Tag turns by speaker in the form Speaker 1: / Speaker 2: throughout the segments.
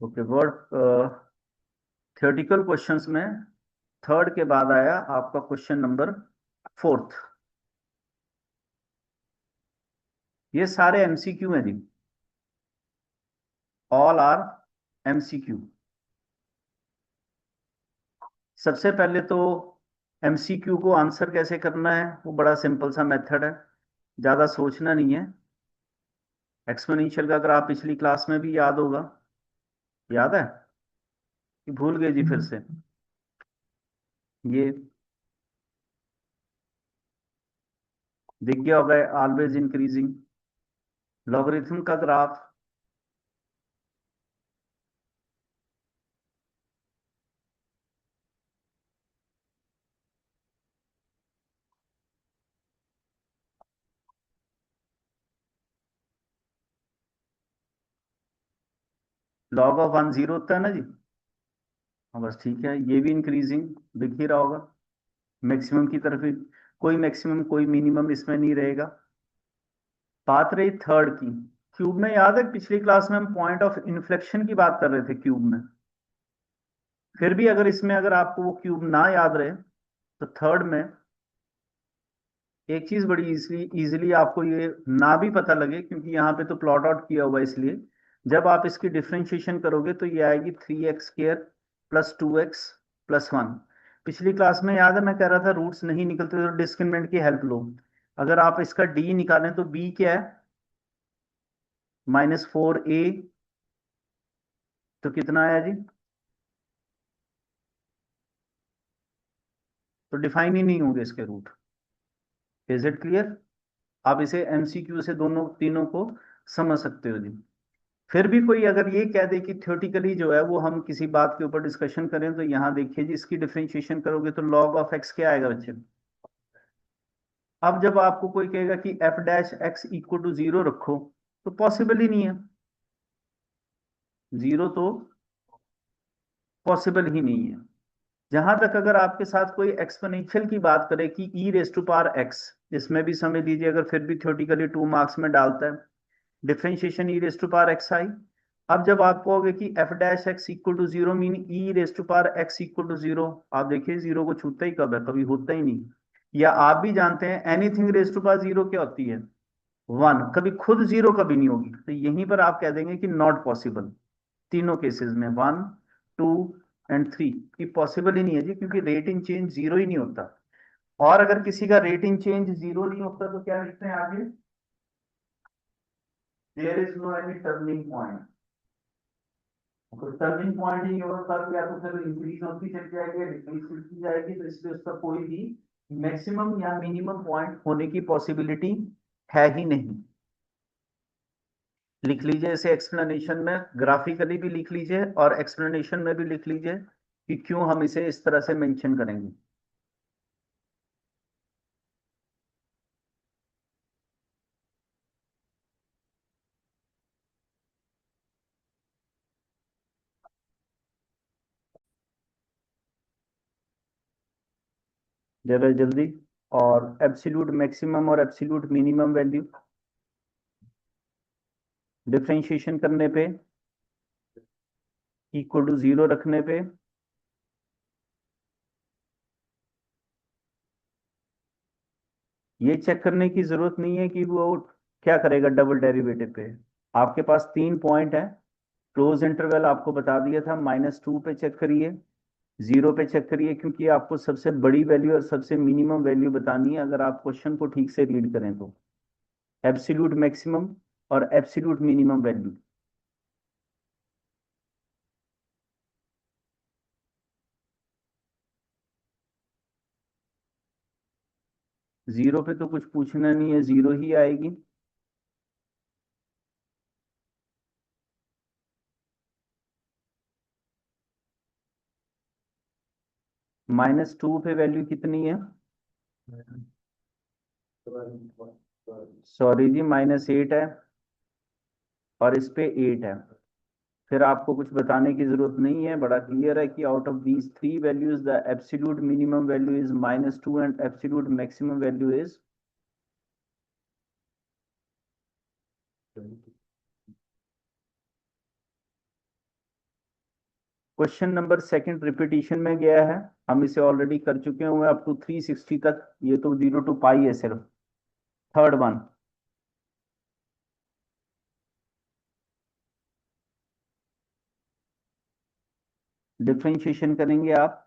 Speaker 1: Okay, word theoretical questions में third के बाद आया आपका क्वेश्चन नंबर फोर्थ। ये सारे एमसीक्यू हैं जी, ऑल आर एमसीक्यू। सबसे पहले तो एमसीक्यू को आंसर कैसे करना है, वो बड़ा सिंपल सा मेथड है, ज्यादा सोचना नहीं है। एक्सपोनेंशियल का अगर आप पिछली क्लास में भी याद होगा, याद है कि भूल गए जी फिर से? ये दिख गया होगा, ऑलवेज इंक्रीजिंग लॉगरिथम का ग्राफ। लॉग ऑफ 1 0 होता है ना जी। हाँ बस ठीक है, ये भी इंक्रीजिंग दिख ही रहा होगा, मैक्सिमम की तरफ ही। कोई मैक्सिमम कोई मिनिमम इसमें नहीं रहेगा। बात रही थर्ड की, क्यूब में याद है पिछली क्लास में हम पॉइंट ऑफ इन्फ्लेक्शन की बात कर रहे थे क्यूब में। फिर भी अगर इसमें अगर आपको वो क्यूब ना याद रहे तो थर्ड में एक चीज बड़ी इजीली आपको ये ना भी पता लगे, क्योंकि यहाँ पे तो प्लॉट आउट किया हुआ है, इसलिए जब आप इसकी डिफरेंशिएशन करोगे तो ये आएगी 3x² प्लस 2x प्लस 1। पिछली क्लास में याद है मैं कह रहा था रूट्स नहीं निकलते तो डिस्क्रिमिनेंट की हेल्प लो। अगर आप इसका d निकालें तो b क्या है, -4a। तो कितना आया जी? तो डिफाइन ही नहीं होंगे इसके रूट। Is it clear? आप इसे एमसीक्यू से दोनों तीनों को समझ सकते हो जी। फिर भी कोई अगर ये कह दे कि थ्योरेटिकली जो है वो हम किसी बात के ऊपर डिस्कशन करें, तो यहाँ देखिए जी, इसकी डिफरेंशिएशन करोगे तो लॉग ऑफ एक्स क्या आएगा बच्चे? अब जब आपको कोई कहेगा कि f dash x equal to 0 रखो, तो पॉसिबल ही नहीं है, जीरो तो पॉसिबल ही नहीं है। जहां तक अगर आपके साथ कोई एक्सपोनेंशियल की बात करे कि ई रेस टू पावर एक्स, इसमें भी समझ लीजिए अगर फिर भी थ्योरेटिकली 2 मार्क्स में डालता है, differentiation e raise to power x i. अब जब आप कहोगे कि f dash x equal to 0 mean e raise to power x equal to 0, आप देखिए जीरो को छूता ही कब है, कभी होता ही नहीं। या आप भी जानते हैं एनीथिंग रेस टू पावर 0 क्या होती है, 1, कभी खुद जीरो कभी नहीं होगी, तो यहीं पर आप कह देंगे कि नॉट पॉसिबल। तीनों केसेस में 1 2 एंड 3 की पॉसिबल ही नहीं है जी, क्योंकि रेट इन चेंज जीरो ही नहीं होता। और अगर किसी का रेट इन चेंज जीरो नहीं होता तो क्या लिखते हैं आगे? There is no any turning point. तो टर्निंग पॉइंट ही होगा तब या तो फिर इंक्रीज होती चली जाएगी या डिक्रीज होती जाएगी, तो इसलिए उसका कोई भी मैक्सिमम या मिनिमम पॉइंट होने की पॉसिबिलिटी है ही नहीं। लिख लीजिए इसे एक्सप्लेनेशन में, ग्राफिकली भी लिख लीजिए और एक्सप्लेनेशन में भी लिख लीजिए कि क्यों हम इसे इस तरह से मेंशन करेंगे। जरा जल्दी। और एब्सोल्यूट मैक्सिमम और एब्सोल्यूट मिनिमम वैल्यू डिफरेंशिएशन करने पे, इक्वल टू 0 रखने पे, ये चेक करने की जरूरत नहीं है कि वो क्या करेगा डबल डेरिवेटिव पे। आपके पास 3 पॉइंट है, क्लोज इंटरवल आपको बता दिया था, -2 पे चेक करिए, 0 पे चेक करिए, क्योंकि आपको सबसे बड़ी वैल्यू और सबसे मिनिमम वैल्यू बतानी है अगर आप क्वेश्चन को ठीक से रीड करें तो। एब्सोल्यूट मैक्सिमम और एब्सोल्यूट मिनिमम वैल्यू। 0 पे तो कुछ पूछना नहीं है, 0 ही आएगी। -2 पे वैल्यू कितनी है? सॉरी जी, -8 है और इस पे 8 है। फिर आपको कुछ बताने की जरूरत नहीं है, बड़ा क्लियर है कि out of these 3 values the absolute minimum value is -2 and absolute maximum value is question number second repetition में गया है, हम इसे ऑलरेडी कर चुके हैं अप टू 360 तक, ये तो 0 टू पाई है सिर्फ। थर्ड वन, डिफरेंशिएशन करेंगे आप।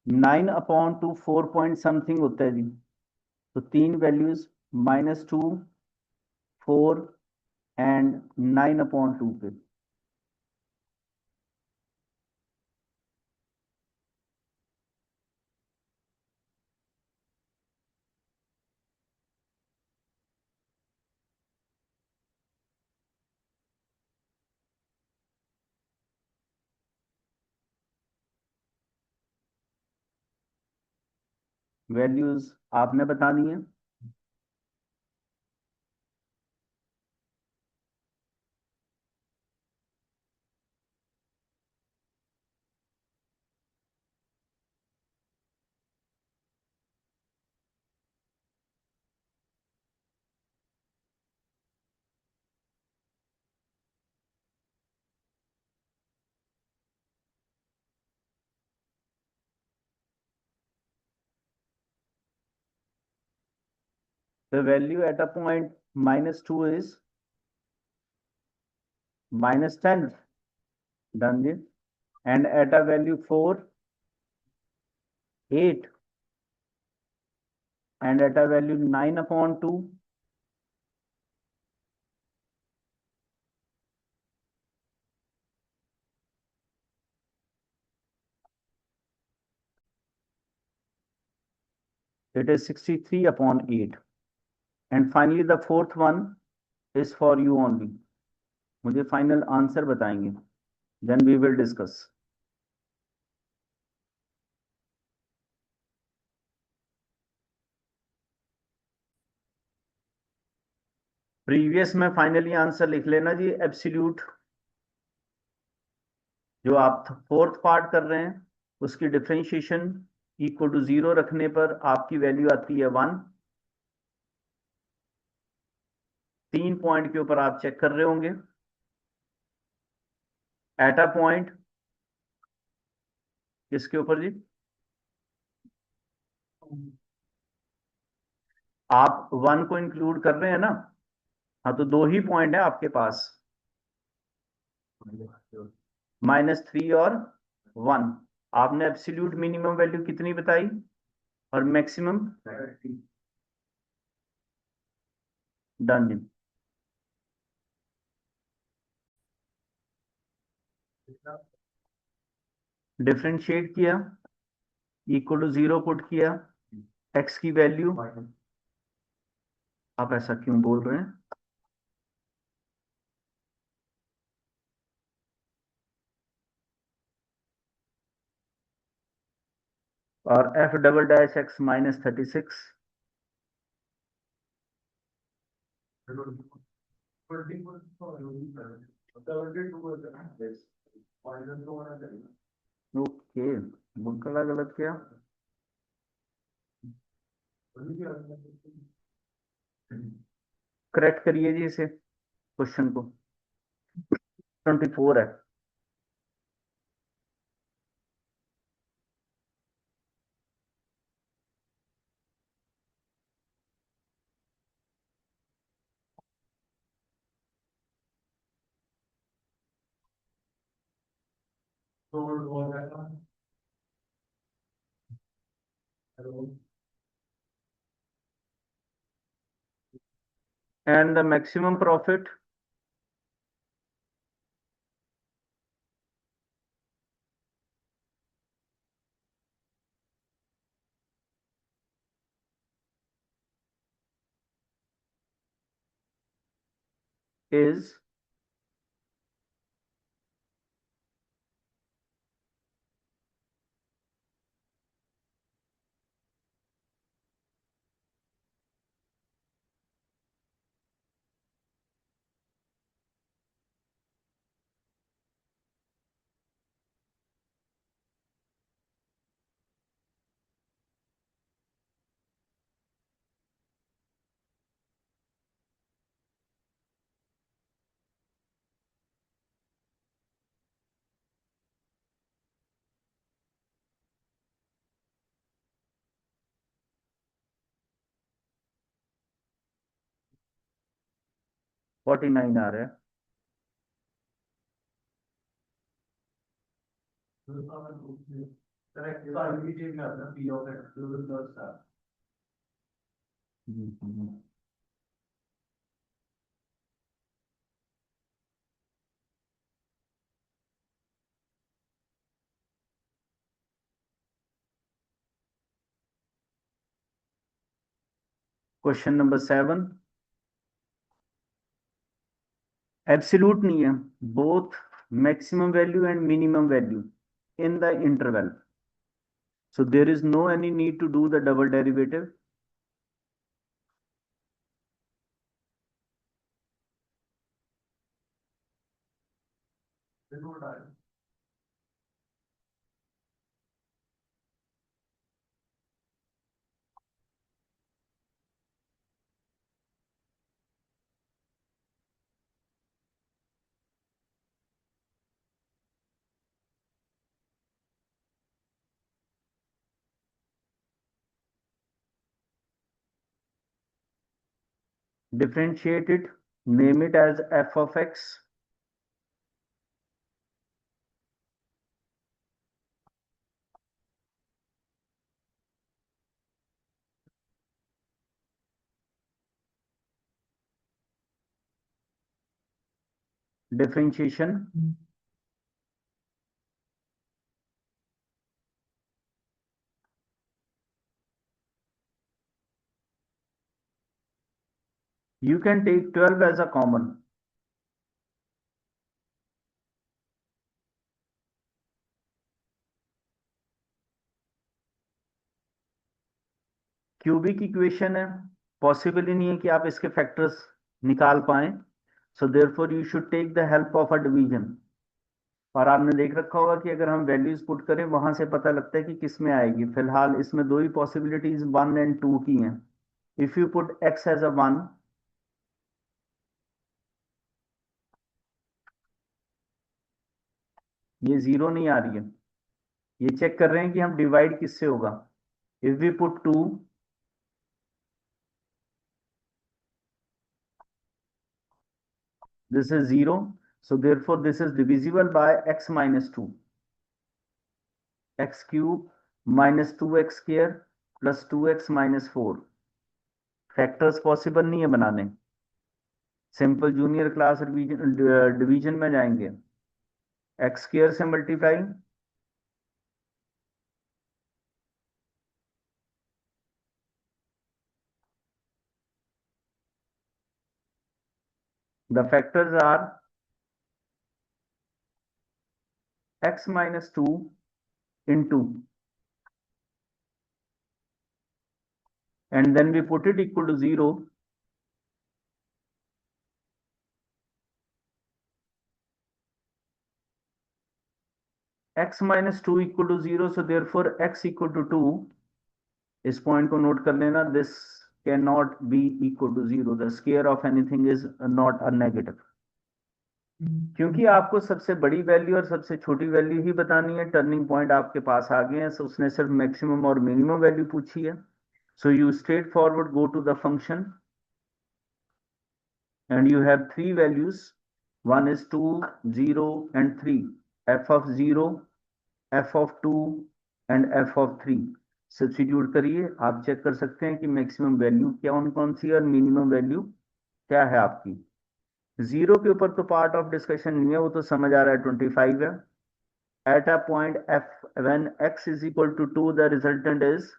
Speaker 1: Nine upon two 4 point something होता है जी, तो तीन वैल्यूज, -2, 4 एंड 9/2 पे। वैल्यूज आपने बतानी है। The value at a point -2 is -10, done जी, and at a value 4, 8, and at a value 9/2, it is 63/8, and finally the fourth one is for you only. मुझे फाइनल आंसर बताएंगे, then we will discuss. Previous में finally answer लिख लेना जी। Absolute जो आप fourth part कर रहे हैं उसकी डिफरेंशिएशन इक्वल टू 0 रखने पर आपकी वैल्यू आती है 1। 3 पॉइंट के ऊपर आप चेक कर रहे होंगे। एट अ पॉइंट किसके ऊपर जी? आप 1 को इंक्लूड कर रहे हैं ना? हाँ, तो दो ही पॉइंट है आपके पास, -3 और 1। आपने एब्सोल्यूट मिनिमम वैल्यू कितनी बताई और मैक्सिमम? डन जी। डिफरेंशिएट किया, इक्वल टू 0 पुट किया, एक्स की वैल्यू, आप ऐसा क्यों बोल रहे हैं? और F double dash x -36, okay, गलत गलत क्या? करेक्ट करिए जी इसे, क्वेश्चन को। 24 है। And the maximum profit is 49 आ रहा है। क्वेश्चन नंबर 7 एब्सोल्यूट नहीं है, both maximum value and minimum value in the interval, so there is no any need to do the double derivative. Differentiate it, name it as f of x. Differentiation. You can take 12 as a common. Cubic equation है, possible ही नहीं है कि आप इसके factors निकाल पाए, so therefore you should take the help of a division. और आपने देख रखा होगा कि अगर हम वैल्यूज पुट करें वहां से पता लगता है कि किस में आएगी। फिलहाल इसमें दो ही पॉसिबिलिटीज 1 एंड 2 की हैं। If you put x as a 1, ये 0 नहीं आ रही है, ये चेक कर रहे हैं कि हम डिवाइड किससे होगा। If we put 2, this is 0, so therefore this is divisible by x minus 2, x cube minus 2x square plus 2x minus 4। Factors possible नहीं है बनाने, सिंपल जूनियर क्लास डिवीजन में जाएंगे, एक्स स्क्वायर से multiply, the factors are x minus 2 into, and then we put it equal to 0, x minus 2 equal to 0, so therefore x equal to 2। इस point को note कर लेना, this can not be equal to 0, the square of anything is not a negative. क्योंकि आपको सबसे बड़ी value और सबसे छोटी वैल्यू ही बतानी है, टर्निंग पॉइंट आपके पास आ गए हैं, so उसने सिर्फ मैक्सिमम और मिनिमम वैल्यू पूछी है। So you straight forward go to the function and you have three values, one is 2, 0 and 3, f of 0, f of 2 and f of 3। Substitute करिए, आप चेक कर सकते हैं कि मैक्सिमम वैल्यू कौन कौन सी है और मिनिमम वैल्यू क्या है आपकी। 0 के ऊपर तो पार्ट ऑफ डिस्कशन नहीं है, वो तो समझ आ रहा है 25 है। Eight a point f when x is equal to 2 the resultant is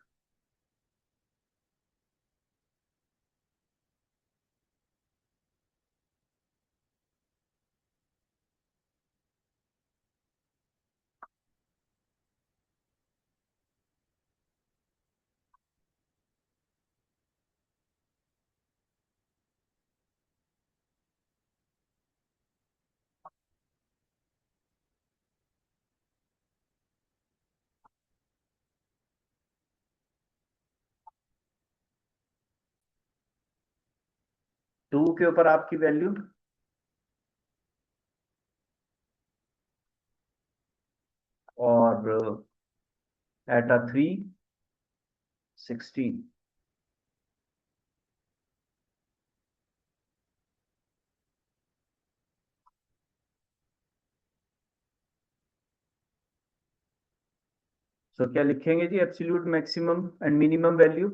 Speaker 1: 2 के ऊपर आपकी वैल्यू और एट अ 3 16। सो क्या लिखेंगे जी, absolute maximum and minimum value,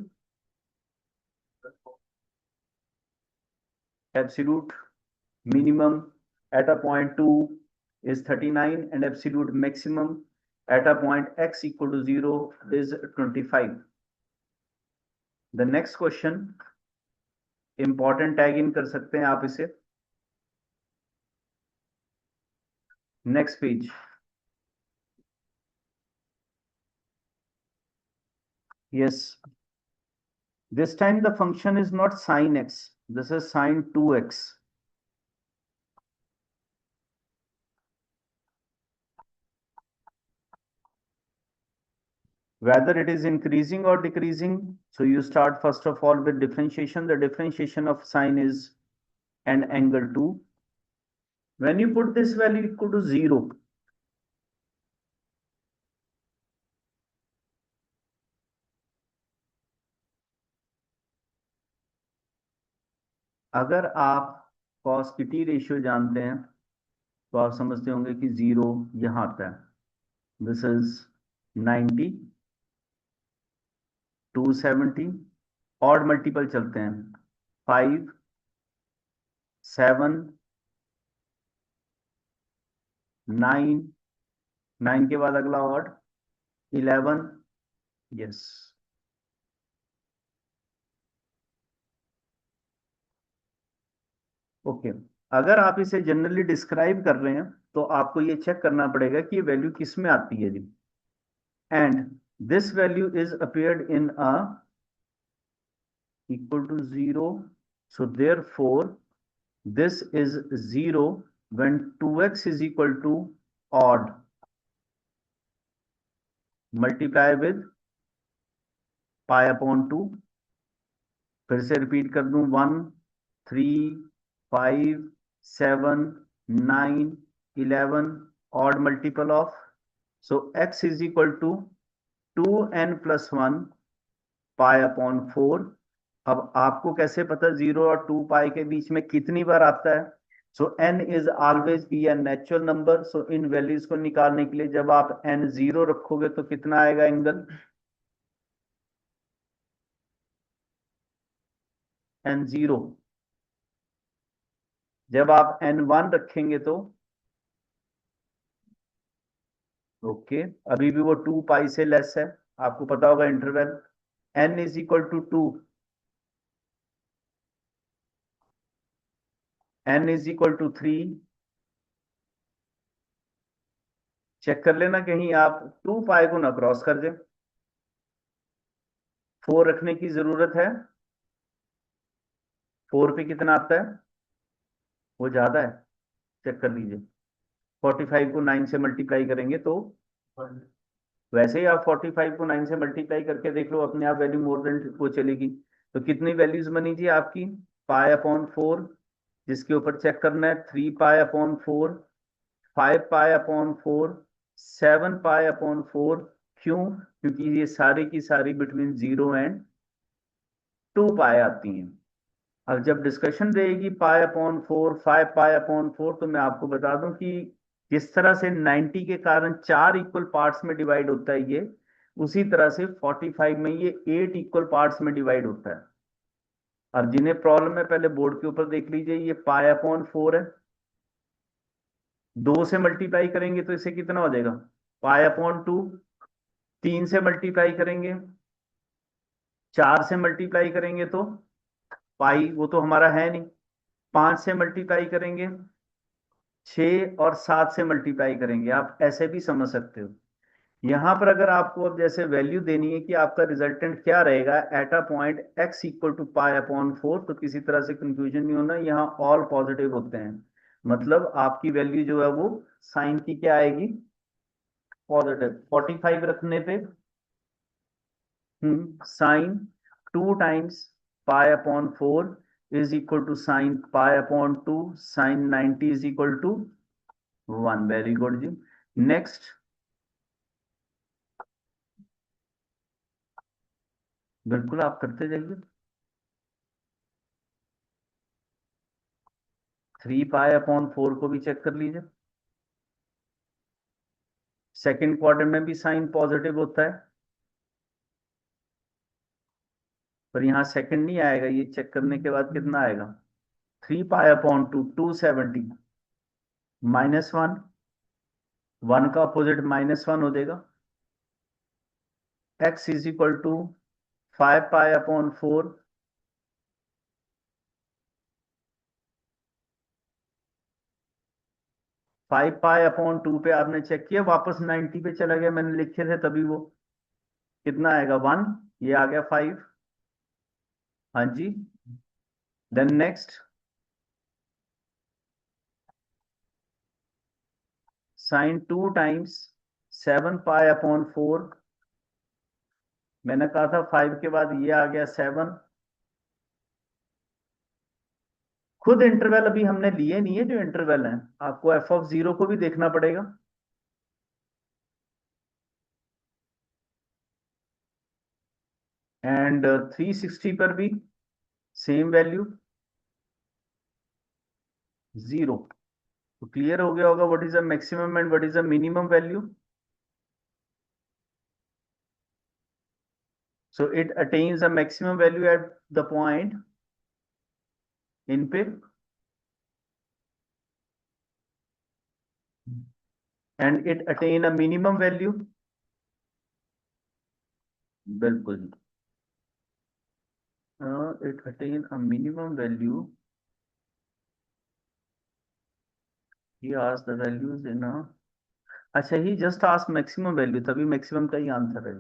Speaker 1: absolute minimum at a point 2 is 39 and absolute maximum at a point x equal to 0 is 25. The next question, important tag in कर सकते हैं आप इसे, next page. Yes, this time the function is not sin x, this is sin 2x. Whether it is increasing or decreasing, so you start first of all with differentiation. The differentiation of sine is and angle 2. When you put this value equal to 0, अगर आप cos की T ratio जानते हैं तो आप समझते होंगे कि 0 यहां आता है, दिस इज 90, 270, ऑड मल्टीपल चलते हैं, 5, 7, 9, 9 के बाद अगला ऑड 11, यस। ओके, अगर आप इसे जनरली डिस्क्राइब कर रहे हैं तो आपको ये चेक करना पड़ेगा कि ये वैल्यू किस में आती है जी, and this value is appeared in a equal to 0, so therefore this is 0 when 2x is equal to odd, multiply with pi upon 2, फिर से रिपीट कर दूं, 1, 3, 5, 7, 9, 11, odd multiple of, so x is equal to 2n plus 1 pi upon 4. अब आपको कैसे पता 0 और 2 पाई के बीच में कितनी बार आता है, सो n is always be a natural number, so in values को निकालने के लिए जब आप n 0 रखोगे तो कितना आएगा एंगल, n 0, जब आप n 1 रखेंगे तो ओके, अभी भी वो 2 पाई से लेस है, आपको पता होगा interval, n is equal to 2, n is equal to 3, check कर लेना कहीं आप 2 पाई को ना क्रॉस कर दें, 4 रखने की जरूरत है, 4 पे कितना आता है, वो ज्यादा है, चेक कर लीजिए, 45 को 9 से मल्टीप्लाई करेंगे तो, वैसे ही आप 45 को 9 से मल्टीप्लाई करके देख लो, अपने आप वैल्यू मोर देन वो चलेगी, तो कितनी वैल्यूज बनी जी आपकी, पाई अपॉन 4, जिसके ऊपर चेक करना है, 3 पाई upon 4, 5 pi upon 4, 7 pi upon 4, क्यों, क्योंकि ये सारी की सारी बिटवीन 0 एंड 2 पाई आती हैं। अब जब डिस्कशन रहेगी पाई अपॉन 4, 5 पाई अपॉन 4, तो मैं आपको बता दूं कि जिस तरह से 90 के कारण 4 इक्वल पार्ट्स में डिवाइड होता है ये, उसी तरह से 45 में ये 8 इक्वल पार्ट्स में डिवाइड होता है। और जिन्हें प्रॉब्लम है पहले बोर्ड के ऊपर देख लीजिए, ये पाई अपॉन 4 है, 2 से मल्टीप्लाई करेंगे तो इसे कितना हो जाएगा, पाई अपॉन 2, 3 से मल्टीप्लाई करेंगे, 4 से मल्टीप्लाई करेंगे तो पाई, वो तो हमारा है नहीं, 5 से मल्टीप्लाई करेंगे, 6 और 7 से मल्टीप्लाई करेंगे, आप ऐसे भी समझ सकते हो। यहां पर अगर आपको अब जैसे वैल्यू देनी है कि आपका रिजल्टेंट क्या रहेगा at a point x equal to pi upon 4, तो किसी तरह से कंफ्यूजन नहीं होना, यहाँ ऑल पॉजिटिव होते हैं, मतलब आपकी वैल्यू जो है वो साइन की क्या आएगी, पॉजिटिव। 45 रखने पे sine 2 times pi upon 4 is equal to sine pi upon 2, sine 90 is equal to 1, very good जी। नेक्स्ट, बिल्कुल आप करते जाइए, 3 पाई अपॉन 4 को भी चेक कर लीजिए, सेकंड क्वार्टर में भी साइन पॉजिटिव होता है, पर यहाँ सेकंड नहीं आएगा, ये चेक करने के बाद कितना आएगा, 3 पाई अपॉन 2, 270 -1, 1 का अपोजिट -1 हो जाएगा, x is equal to 5 pi upon 4, 5 pi upon 2 पे आपने चेक किया, वापस 90 पे चला गया, मैंने लिखे थे तभी वो, कितना आएगा 1, ये आ गया 5। हाँ जी, then next sine 2 times 7 pi upon 4, मैंने कहा था 5 के बाद ये आ गया 7। खुद इंटरवल अभी हमने लिए नहीं है, जो इंटरवल है आपको f(0) को भी देखना पड़ेगा। एंड 360 पर भी सेम वैल्यू 0। तो क्लियर हो गया होगा what is the maximum and what is the minimum value. So it attains a maximum value at the point in पे, and it attain a minimum value, बिल्कुल, it attain a minimum value, he asked the values in a, अच्छा ही just ask maximum value, तभी maximum का ही answer है।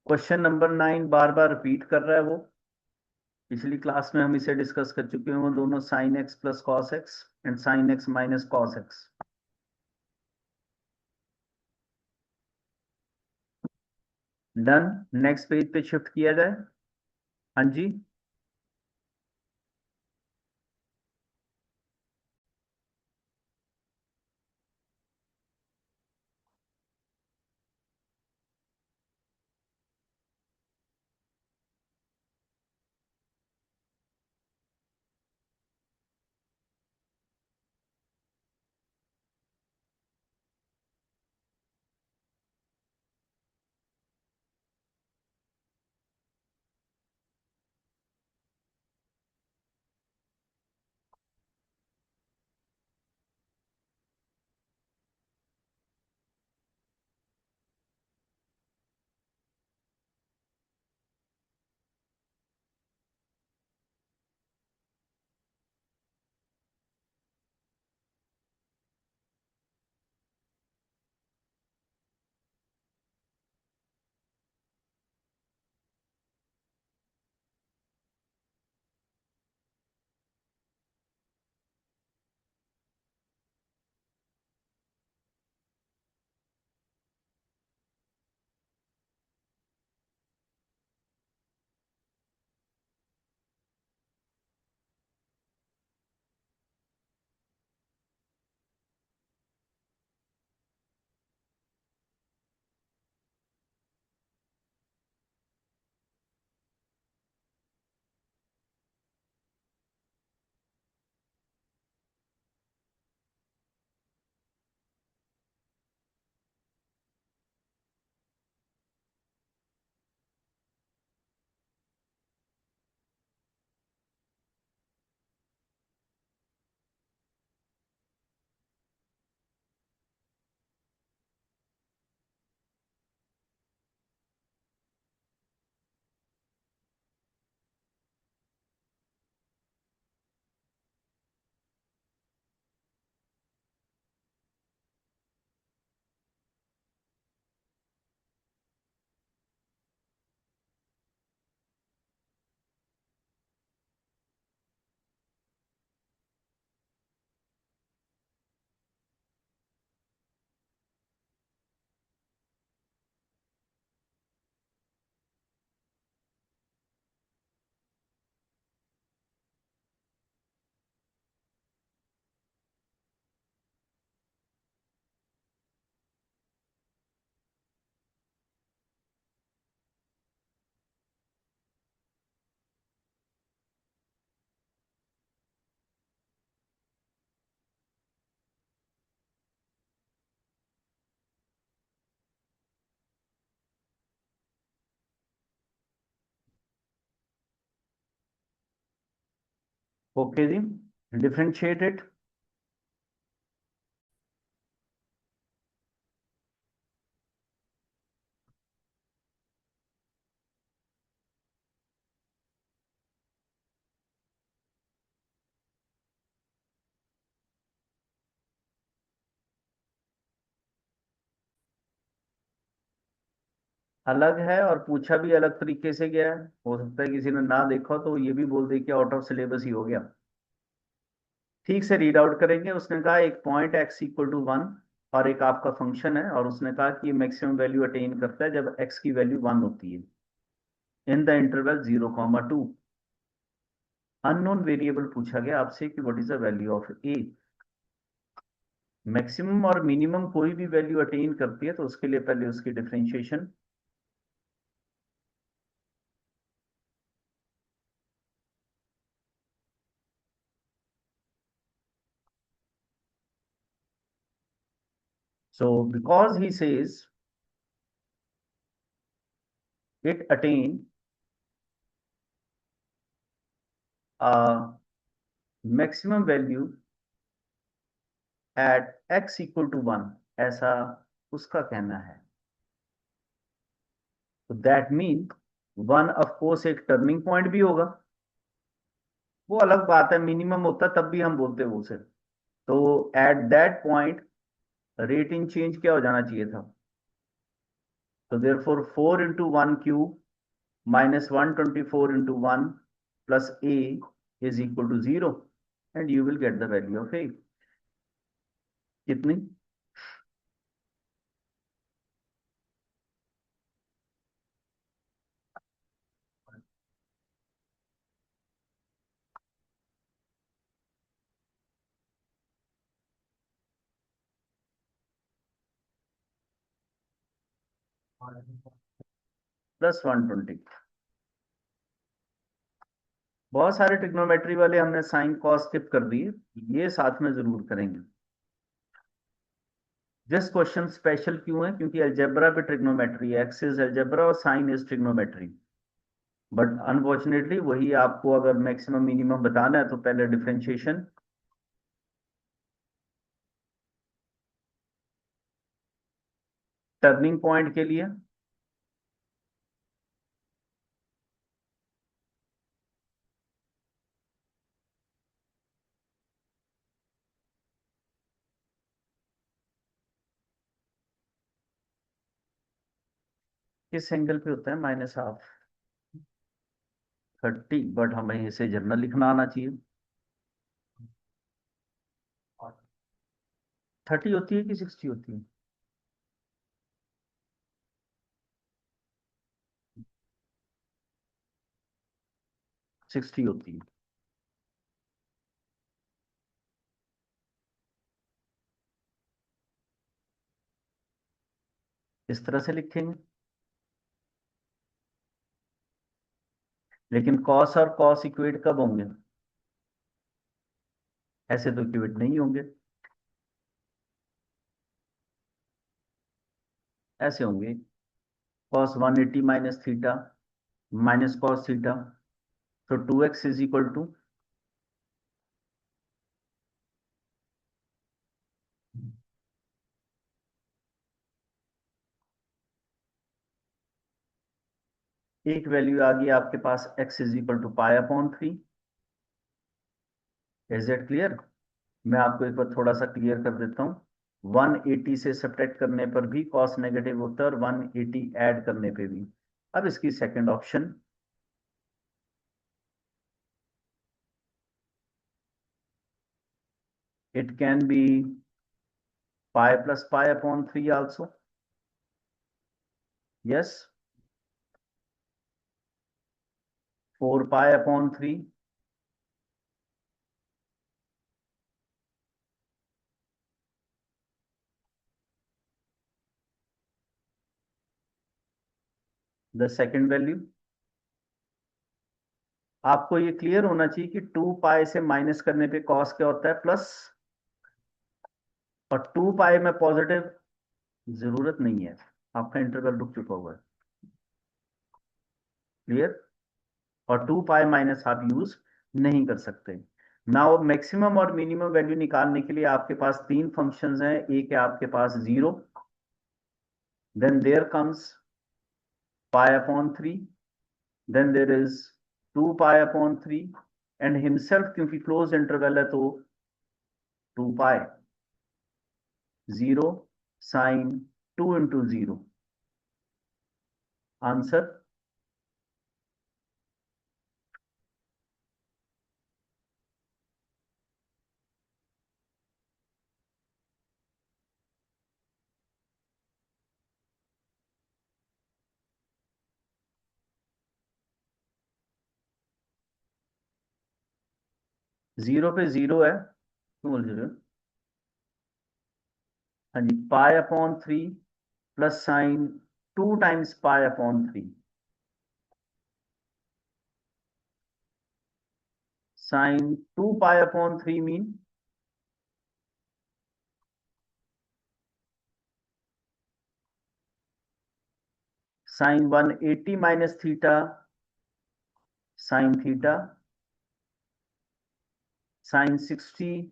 Speaker 1: Question number 9 बार बार repeat कर रहा है वो, पिछली क्लास में हम इसे डिस्कस कर चुके हैं, वो दोनों sine x plus cos x and sine x minus cos x. Done, next page पे शिफ्ट किया जाए। हाँ जी, ओके जी, डिफरेंशिएट इट। अलग है और पूछा भी अलग तरीके से गया है। हो सकता है किसी ने ना देखा हो तो ये भी बोल दे कि आउट ऑफ सिलेबस ही हो गया। ठीक से रीड आउट करेंगे। उसने कहा एक पॉइंट x इक्वल टू 1 और एक आपका फंक्शन है, और उसने कहा कि ये मैक्सिमम वैल्यू अटेन करता है जब x की वैल्यू 1 होती है in the interval 0,2। Unknown variable पूछा गया आपसे कि what is the value of a। Maximum और मिनिमम कोई भी वैल्यू अटेन करती है तो उसके लिए पहले उसकी differentiation. So because he says it attain a maximum value at x equal to 1, ऐसा उसका कहना है। तो दैट मीन 1 ऑफ कोर्स एक टर्निंग पॉइंट भी होगा, वो अलग बात है। मिनिमम होता तब भी हम बोलते वो उसे। तो at that point rate in change क्या हो जाना चाहिए था। तो therefore 4 into 1 cube minus 124 into 1 plus a is equal to 0 and you will get the value of a। कितनी? प्लस 120। बहुत सारे ट्रिग्नोमेट्री वाले हमने साइन कॉस स्किप कर दिए, ये साथ में जरूर करेंगे। दिस क्वेश्चन स्पेशल क्यों है? क्योंकि अलजेब्रा पे ट्रिग्नोमेट्री, एक्स इज अलजेब्रा और sine is trigonometry. But unfortunately वही आपको अगर मैक्सिमम मिनिमम बताना है तो पहले डिफरेंशिएशन। टर्निंग पॉइंट के लिए किस एंगल पे होता है -30, बट हमें इसे जर्नल लिखना आना चाहिए। 30 होती है कि 60 होती है? 60 होती है। इस तरह से लिखेंगे, लेकिन कॉस और कॉस इक्वेट कब होंगे? ऐसे तो इक्वेट नहीं होंगे, ऐसे होंगे। Cos 180 minus theta minus cos theta, तो 2x इज इक्वल टू एक वैल्यू आ गई आपके पास x is equal to pi upon 3। Is it clear? मैं आपको एक बार थोड़ा सा क्लियर कर देता हूँ। 180 से सब्ट्रैक्ट करने पर भी कॉस नेगेटिव होता है और 180 ऐड करने पे भी। अब इसकी second option, it can be pi plus pi upon 3 also. Yes, 4 pi upon 3। The second value, आपको ये क्लियर होना चाहिए कि 2 पाई से माइनस करने पे कॉस क्या होता है? प्लस। और 2 पाई में पॉजिटिव जरूरत नहीं है, आपका इंटरवल रुक चुका हुआ है। क्लियर? और 2 पाई माइनस आप यूज नहीं कर सकते। नाउ मैक्सिमम और मिनिमम वैल्यू निकालने के लिए आपके पास तीन फंक्शंस हैं। एक है आपके पास 0, then there comes pi upon 3, then there is 2 pi upon 3 and himself, क्योंकि क्लोज इंटरवल है तो 2 पाई। 0 साइन 2 इंटू 0, आंसर 0 पे 0 है, क्यों बोल रहे हो? हाँ जी, pi upon 3 plus sine 2 times pi upon 3, sine 2 pi upon 3 mean sine 180 minus theta sine theta, sine 60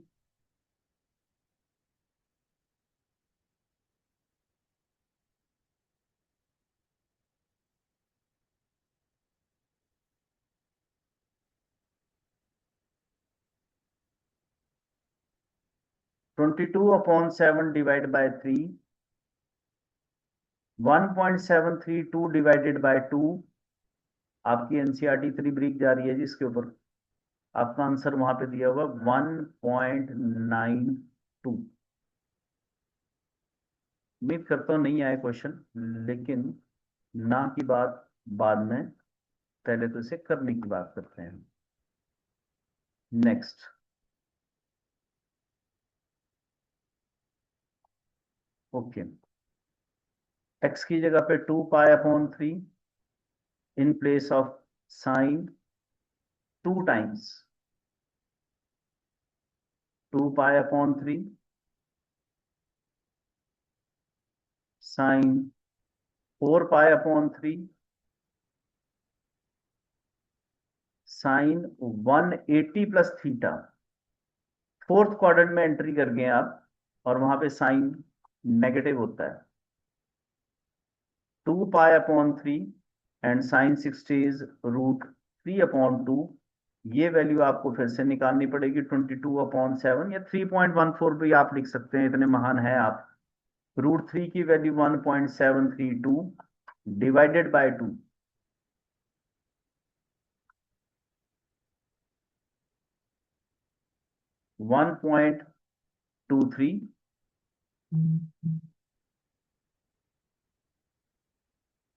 Speaker 1: 22 अपॉन 7 डिवाइड बाय 3, 1.732 डिवाइडेड बाय 2। आपकी एनसीईआरटी 3 ब्रीक जा रही है जी इसके ऊपर। आपका आंसर वहां पे दिया हुआ 1.92। उम्मीद करता हूँ नहीं आए क्वेश्चन, लेकिन ना की बात बाद में, पहले तो इसे करने की बात करते हैं। नेक्स्ट, ओके, एक्स की जगह पे 2 pi upon 3 in place of sine 2 times 2 pi upon 3 sine 4 pi upon 3 sine 180 plus theta. Fourth quadrant में एंट्री कर गए आप, और वहां पे साइन नेगेटिव होता है। 2 pi upon 3 and sine 60 is root 3 upon 2। ये वैल्यू आपको फिर से निकालनी पड़ेगी 22 अपॉन 7, या 3.14 भी आप लिख सकते हैं, इतने महान है आप। रूट 3 की वैल्यू 1.732 डिवाइडेड बाय 2, 1.23।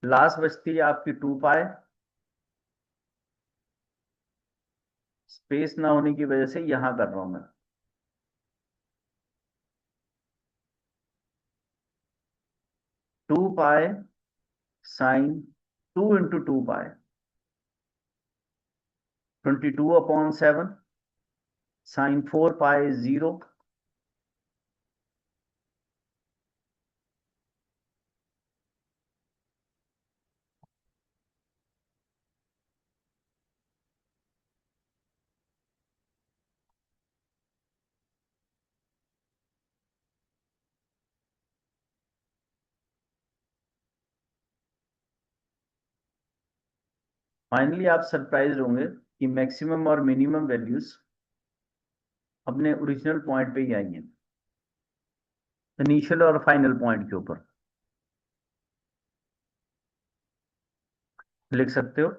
Speaker 1: लास्ट बचती है आपकी 2 पाई। स्पेस ना होने की वजह से यहां कर रहा हूं मैं। 2 पाई साइन 2 इंटू 2 पाई, 22 अपॉन 7 साइन 4 पाई 0। फाइनली आप सरप्राइज होंगे कि मैक्सिमम और मिनिमम वैल्यूज अपने ओरिजिनल पॉइंट पे ही आई हैं, इनिशियल और फाइनल पॉइंट के ऊपर। लिख सकते हो